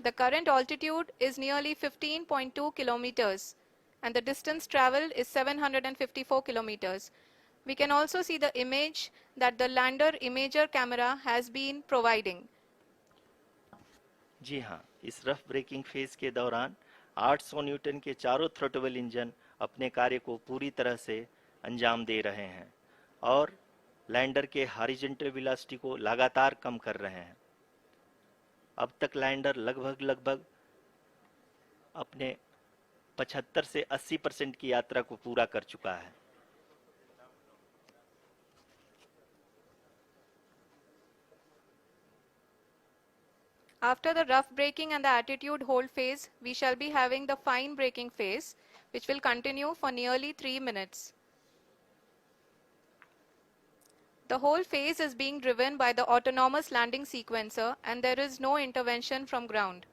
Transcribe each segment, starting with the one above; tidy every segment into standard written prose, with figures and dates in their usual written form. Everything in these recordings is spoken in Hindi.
The current altitude is nearly 15.2 kilometers and the distance traveled is 754 kilometers. We can also see the image that the lander imager camera has been providing. जी हाँ, इस रफ ब्रेकिंग फेज के दौरान 800 न्यूटन के चारों थ्रोटल इंजन अपने कार्य को पूरी तरह से अंजाम दे रहे हैं और लैंडर के हॉरिजॉन्टल वेलोसिटी को लगातार कम कर रहे हैं। अब तक लैंडर लगभग अपने 75 से 80% की यात्रा को पूरा कर चुका है। After the rough braking and the attitude hold phase, we shall be having the fine braking phase, which will continue for nearly 3 minutes. The whole phase is being driven by the autonomous landing sequencer and there is no intervention from ground.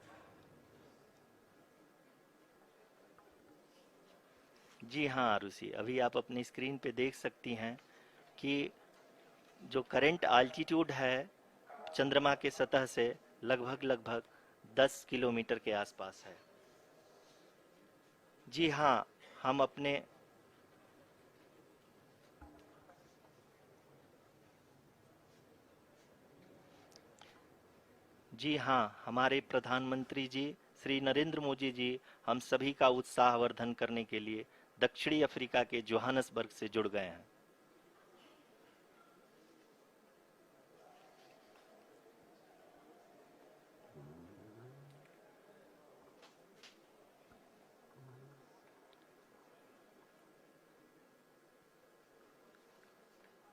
जी हाँ आरुषि, अभी आप अपनी स्क्रीन पे देख सकती हैं कि जो करंट आल्टीट्यूड है चंद्रमा के सतह से लगभग 10 किलोमीटर के आसपास है। जी हाँ, हम अपने जी हाँ, हमारे प्रधानमंत्री जी श्री नरेंद्र मोदी जी हम सभी का उत्साहवर्धन करने के लिए दक्षिणी अफ्रीका के जोहानसबर्ग से जुड़ गए हैं।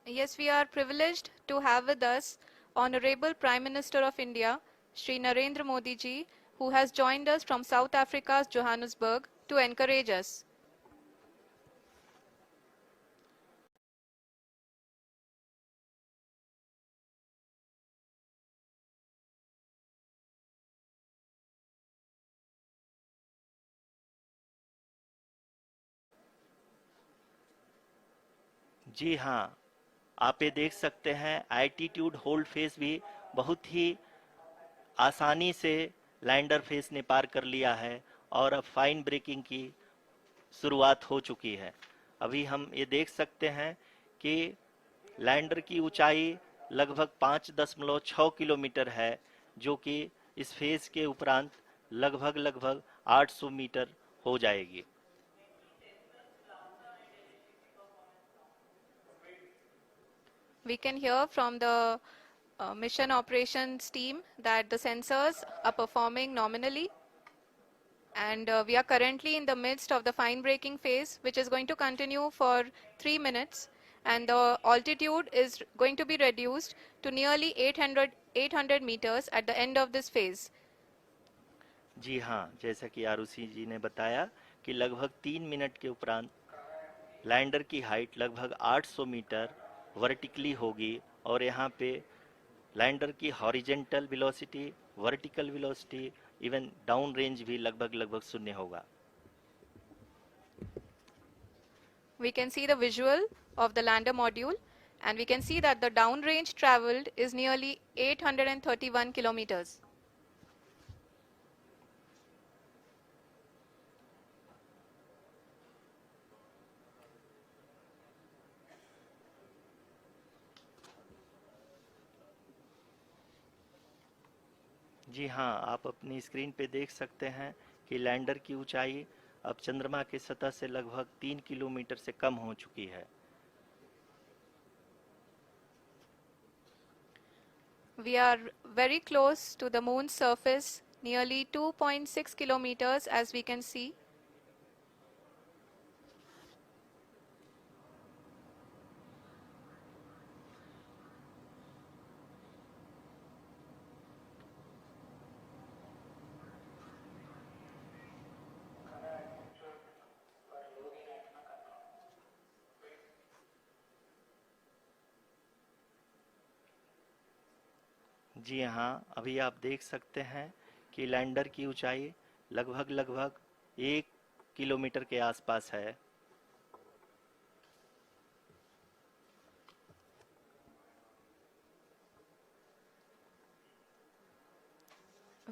Yes, we are privileged to have with us Honorable Prime Minister of India, Shri Narendra Modi ji, who has joined us from South Africa's Johannesburg to encourage us. जी हाँ, आप ये देख सकते हैं एल्टीट्यूड होल्ड फेज भी बहुत ही आसानी से लैंडर फेज ने पार कर लिया है और अब फाइन ब्रेकिंग की शुरुआत हो चुकी है। अभी हम ये देख सकते हैं कि लैंडर की ऊंचाई लगभग 5.6 किलोमीटर है, जो कि इस फेज के उपरांत लगभग 800 मीटर हो जाएगी। We can hear from the mission operations team that the sensors are performing nominally and we are currently in the midst of the fine braking phase, which is going to continue for 3 minutes and the altitude is going to be reduced to nearly 800 meters at the end of this phase. जी हाँ, जैसा कि आरुषि जी ने बताया कि लगभग 3 मिनट के उपरांत लैंडर की हाइट लगभग 800 मीटर वर्टिकली होगी और यहाँ पे लैंडर की horizontal velocity, vertical velocity, even down range भी लगभग शून्य होगा। We can see the visual of the lander module and we can see that the downrange traveled is nearly 831 kilometers. जी हाँ, आप अपनी स्क्रीन पे देख सकते हैं कि लैंडर की ऊंचाई अब चंद्रमा के सतह से लगभग 3 किलोमीटर से कम हो चुकी है। We are very close to the moon's surface, nearly 2.6 kilometers as we can see. जी हाँ, अभी आप देख सकते हैं कि लैंडर की ऊंचाई लगभग 1 किलोमीटर के आसपास है।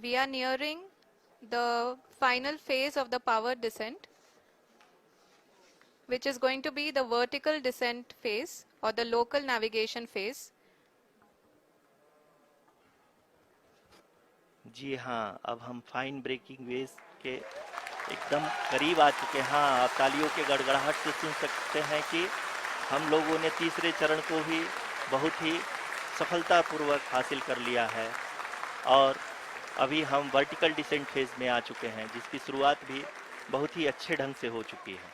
We are nearing the final phase of the powered descent, which is going to be the vertical descent phase or the local navigation phase. जी हाँ, अब हम फाइन ब्रेकिंग वेव्स के एकदम करीब आ चुके हैं। हाँ, आप तालियों के गड़गड़ाहट से सुन सकते हैं कि हम लोगों ने तीसरे चरण को भी बहुत ही सफलतापूर्वक हासिल कर लिया है और अभी हम वर्टिकल डिसेंट फेज में आ चुके हैं, जिसकी शुरुआत भी बहुत ही अच्छे ढंग से हो चुकी है।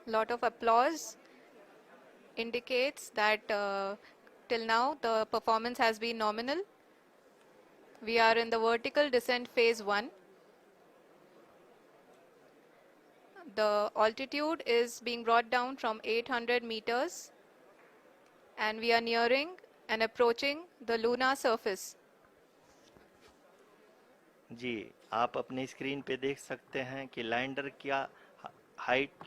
Lot of applause indicates that till now the performance has been nominal. We are in the vertical descent phase 1. The altitude is being brought down from 800 meters and we are nearing and approaching the lunar surface. जी, आप अपने स्क्रीन पे देख सकते हैं कि लैंडर का हाइट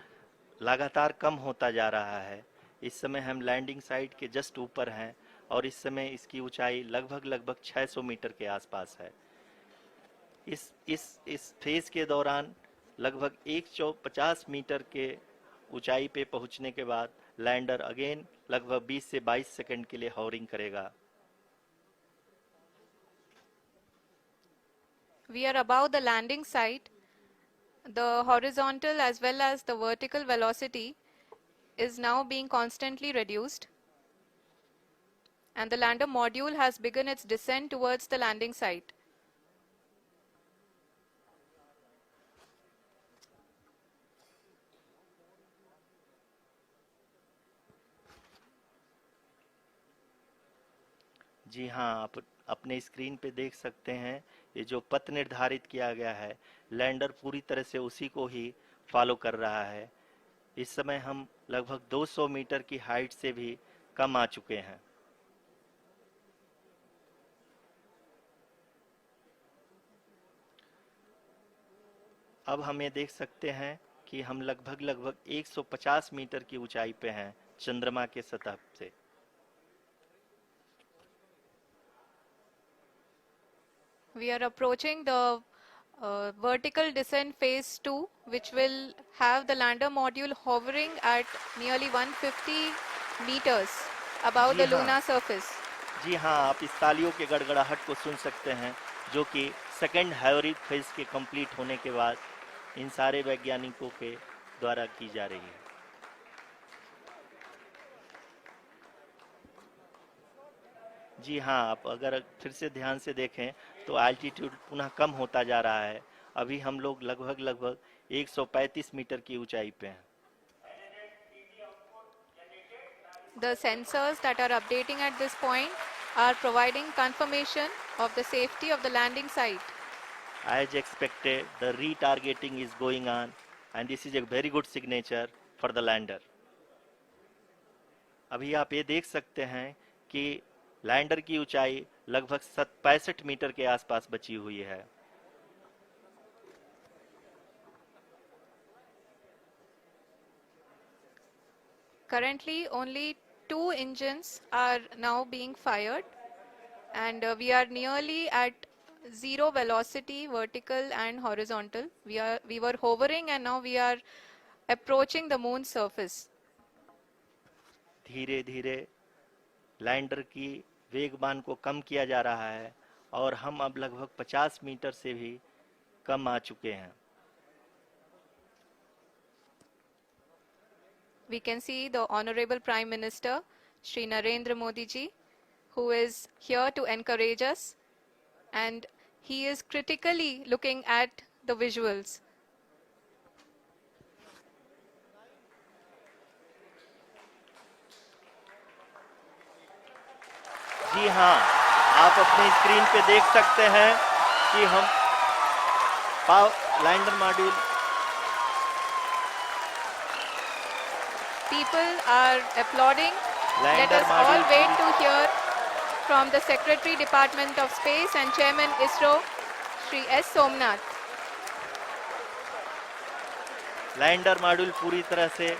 लगातार कम होता जा रहा है। इस समय हम लैंडिंग साइट के जस्ट ऊपर हैं और इस समय इसकी ऊंचाई लगभग 600 मीटर के आसपास है। इस फेज के दौरान लगभग 150 मीटर के ऊंचाई पे पहुंचने के बाद लैंडर अगेन लगभग 20 से 22 सेकंड के लिए हॉवरिंग करेगा। We are above the landing site. The horizontal as well as the vertical velocity is now being constantly reduced. And the lander module has begun its descent towards the landing site. जी हाँ, आप अपने स्क्रीन पे देख सकते हैं ये जो पथ निर्धारित किया गया है, लैंडर पूरी तरह से उसी को ही फॉलो कर रहा है। इस समय हम लगभग 200 मीटर की हाइट से भी कम आ चुके हैं। अब हम ये देख सकते हैं कि हम लगभग 150 मीटर की ऊंचाई पे हैं चंद्रमा के सतह से। We are approaching the vertical descent phase 2, which will have the lander module hovering at nearly 150 meters above ji the हाँ, lunar surface. जी हाँ, आप इस तालियों के गड़गड़ाहट को सुन सकते हैं, जो कि सेकंड हाइब्रिड फेज के कंप्लीट होने के बाद इन सारे वैज्ञानिकों के द्वारा की जा रही है। जी हाँ, आप अगर फिर से ध्यान से देखें तो एल्टीट्यूड पुनः कम होता जा रहा है। अभी हम लोग लगभग 135 मीटर की ऊंचाई पे हैं। The sensors that are updating at this point are providing confirmation of the safety of the landing site. As expected, the retargeting is going on and this is a very good signature for the lander. अभी आप ये देख सकते हैं कि लैंडर की ऊंचाई लगभग 65 मीटर के आसपास बची हुई है। Currently, only 2 engines are now being fired, and we are nearly at zero velocity, vertical and horizontal. We were hovering, and now we are approaching the moon's surface. धीरे धीरे लैंडर की वेगमान को कम किया जा रहा है और हम अब लगभग 50 मीटर से भी कम आ चुके हैं। We can see the Honorable Prime Minister, Shri Narendra Modi ji, who is here to encourage us, and he is critically looking at the visuals. जी हाँ, आप अपनी स्क्रीन पे देख सकते हैं कि हम lander module People are applauding. Let us all wait to hear from the Secretary Department of Space and Chairman ISRO, Shri S. Somnath. Lander module पूरी तरह से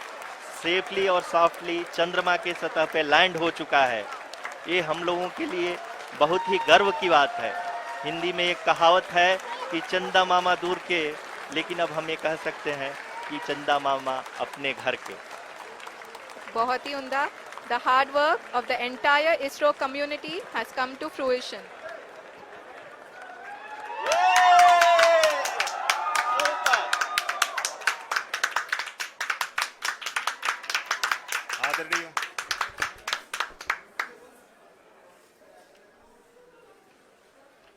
सेफली और सॉफ्टली चंद्रमा के सतह पे लैंड हो चुका है। ये हम लोगों के लिए बहुत ही गर्व की बात है। हिंदी में एक कहावत है कि चंदा मामा दूर के, लेकिन अब हम ये कह सकते हैं कि चंदा मामा अपने घर के। बहुत ही उम्दा। The hard work of the entire ISRO community has come to fruition. आदरणीय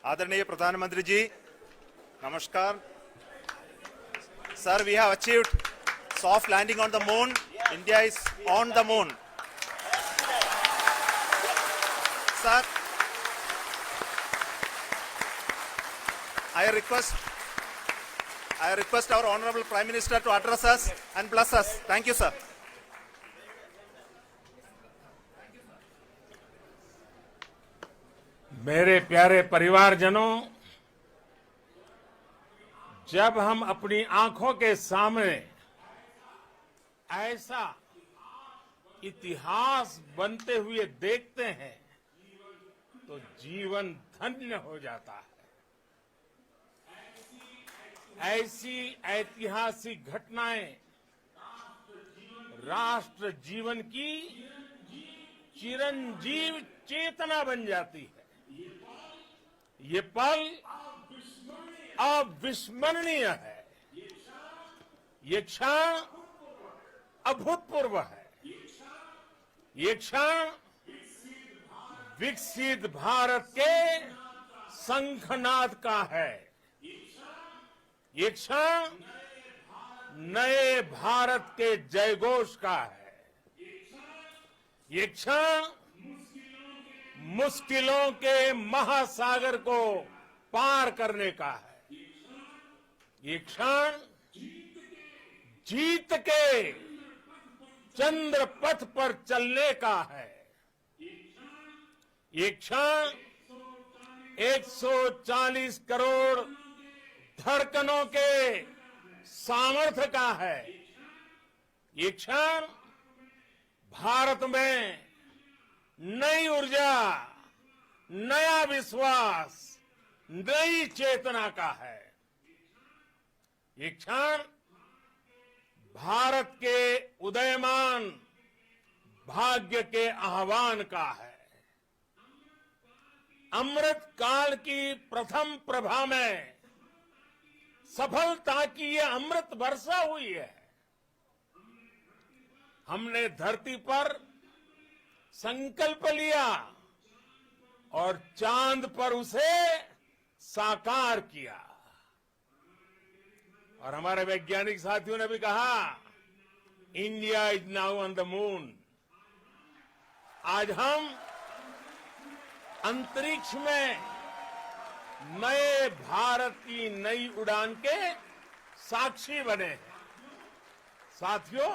आदरणीय प्रधानमंत्री जी, नमस्कार। Sir, we have achieved soft landing on the moon. India is on the moon. Sir, I request our Honorable Prime Minister to address us and bless us. Thank you, sir. मेरे प्यारे परिवारजनों, जब हम अपनी आंखों के सामने ऐसा इतिहास बनते हुए देखते हैं तो जीवन धन्य हो जाता है। ऐसी ऐतिहासिक घटनाएं राष्ट्र जीवन की चिरंजीव चेतना बन जाती है। ये पल अविस्मरणीय है। ये क्षण अभूतपूर्व है। ये क्षण विकसित भारत के शंखनाद का है। ये क्षण नए भारत के जयघोष का है। ये क्षण मुश्किलों के महासागर को पार करने का है। ये क्षण जीत के चंद्र पथ पर चलने का है। ये क्षण 140 करोड़ धड़कनों के सामर्थ्य का है। ये क्षण भारत में नई ऊर्जा, नया विश्वास, नई चेतना का है। ये क्षण भारत के उदयमान भाग्य के आह्वान का है। अमृत काल की प्रथम प्रभा में सफलता की ये अमृत वर्षा हुई है। हमने धरती पर संकल्प लिया और चांद पर उसे साकार किया। और हमारे वैज्ञानिक साथियों ने भी कहा, India is now on the moon. आज हम अंतरिक्ष में नए भारत की नई उड़ान के साक्षी बने हैं। साथियों,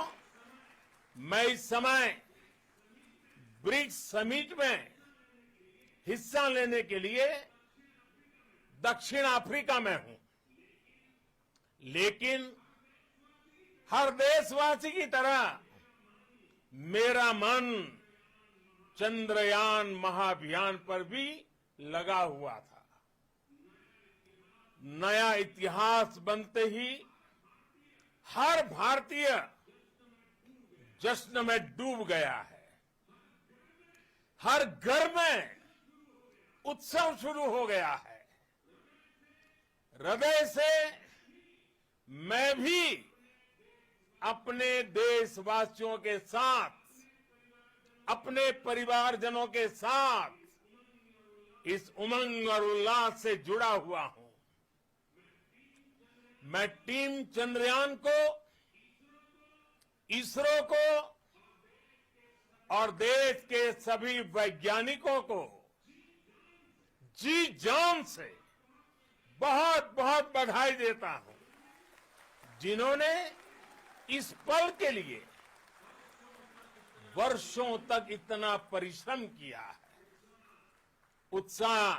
मैं इस समय ब्रिक्स समिट में हिस्सा लेने के लिए दक्षिण अफ्रीका में हूं, लेकिन हर देशवासी की तरह मेरा मन चंद्रयान महाअभियान पर भी लगा हुआ था। नया इतिहास बनते ही हर भारतीय जश्न में डूब गया है। हर घर में उत्सव शुरू हो गया है। हृदय से मैं भी अपने देशवासियों के साथ, अपने परिवारजनों के साथ इस उमंग और उल्लास से जुड़ा हुआ हूं। मैं टीम चंद्रयान को, इसरो को और देश के सभी वैज्ञानिकों को जी जान से बहुत बहुत बधाई देता हूं, जिन्होंने इस पल के लिए वर्षों तक इतना परिश्रम किया है। उत्साह,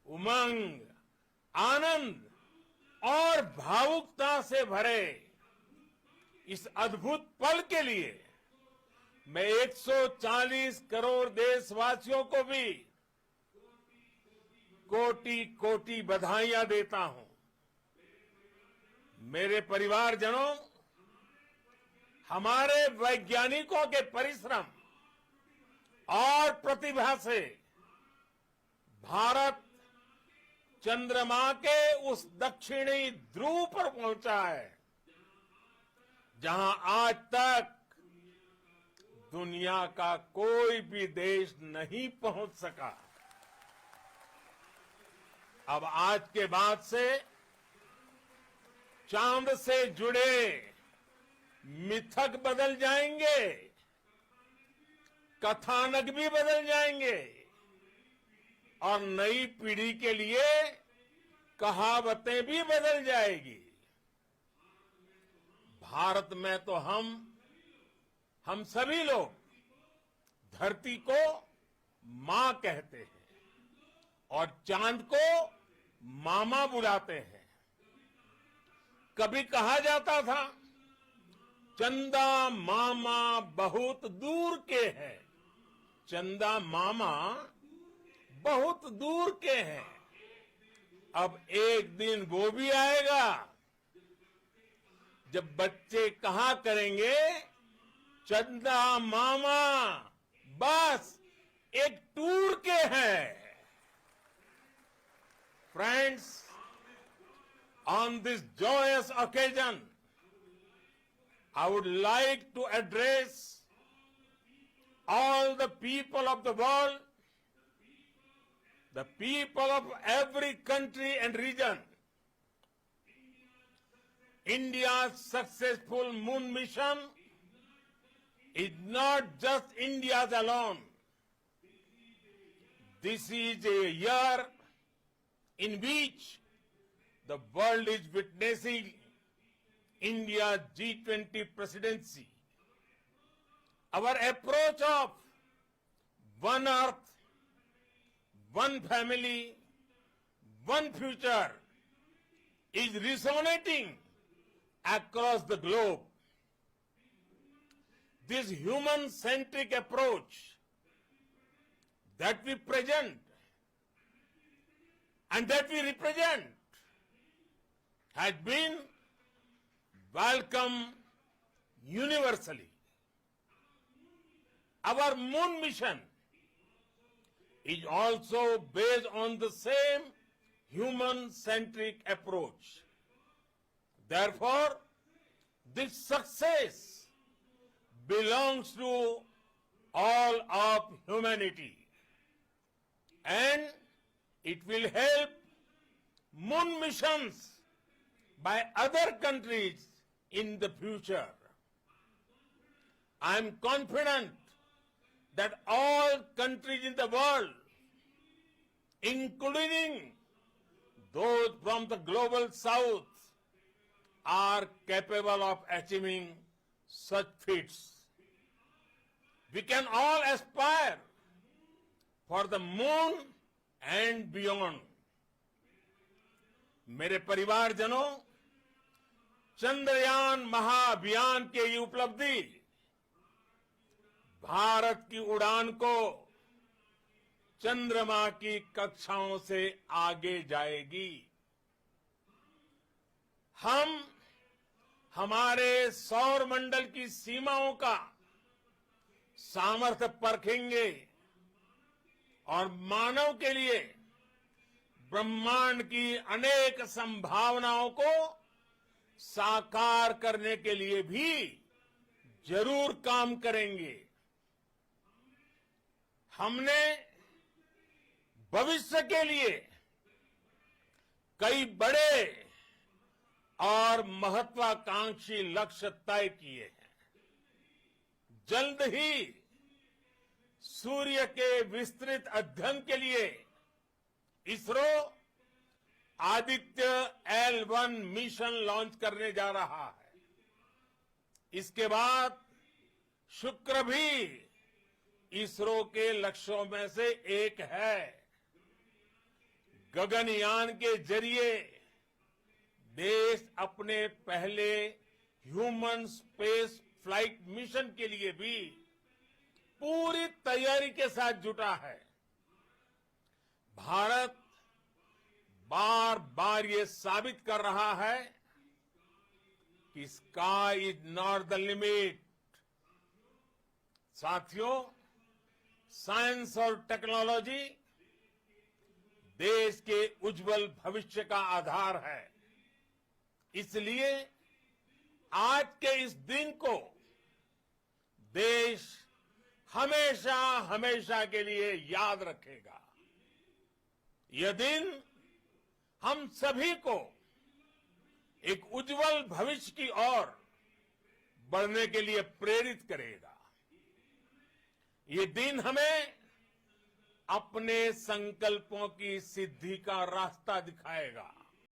उमंग, आनंद और भावुकता से भरे इस अद्भुत पल के लिए मैं 140 करोड़ देशवासियों को भी कोटि कोटि बधाइयां देता हूं। मेरे परिवारजनों, हमारे वैज्ञानिकों के परिश्रम और प्रतिभा से भारत चंद्रमा के उस दक्षिणी ध्रुव पर पहुंचा है जहां आज तक दुनिया का कोई भी देश नहीं पहुंच सका। अब आज के बाद से चांद से जुड़े मिथक बदल जाएंगे, कथानक भी बदल जाएंगे और नई पीढ़ी के लिए कहावतें भी बदल जाएगी। भारत में तो हम सभी लोग धरती को मां कहते हैं और चांद को मामा बुलाते हैं। कभी कहा जाता था चंदा मामा बहुत दूर के हैं, चंदा मामा बहुत दूर के हैं। अब एक दिन वो भी आएगा जब बच्चे कहा करेंगे चंदा मामा बस एक टूर के हैं। Friends, on this joyous occasion, I would like to address all the people of the world, the people of every country and region. India's successful moon mission is not just India's alone. This is a year in which the world is witnessing India's G20 presidency. Our approach of one earth, one family, one future is resonating across the globe. This human-centric approach that we present and that we represent has been welcomed universally. Our moon mission is also based on the same human-centric approach. Therefore, this success belongs to all of humanity, and it will help moon missions by other countries in the future. I am confident that all countries in the world, including those from the global south, are capable of achieving such feats. We can all aspire for the moon and beyond. मेरे परिवारजनों, चंद्रयान महाअभियान की ये उपलब्धि भारत की उड़ान को चंद्रमा की कक्षाओं से आगे जाएगी। हम हमारे सौर मंडल की सीमाओं का सामर्थ्य परखेंगे और मानव के लिए ब्रह्मांड की अनेक संभावनाओं को साकार करने के लिए भी जरूर काम करेंगे। हमने भविष्य के लिए कई बड़े और महत्वाकांक्षी लक्ष्य तय किए हैं। जल्द ही सूर्य के विस्तृत अध्ययन के लिए ISRO Aditya L1 mission launch करने जा रहा है। इसके बाद शुक्र भी इसरो के लक्ष्यों में से एक है। गगनयान के जरिए देश अपने पहले ह्यूमन स्पेस फ्लाइट मिशन के लिए भी पूरी तैयारी के साथ जुटा है। भारत बार बार ये साबित कर रहा है कि sky is not the limit. साथियों, साइंस और टेक्नोलॉजी देश के उज्जवल भविष्य का आधार है। इसलिए आज के इस दिन को देश हमेशा हमेशा के लिए याद रखेगा। यह दिन हम सभी को एक उज्जवल भविष्य की ओर बढ़ने के लिए प्रेरित करेगा। ये दिन हमें अपने संकल्पों की सिद्धि का रास्ता दिखाएगा।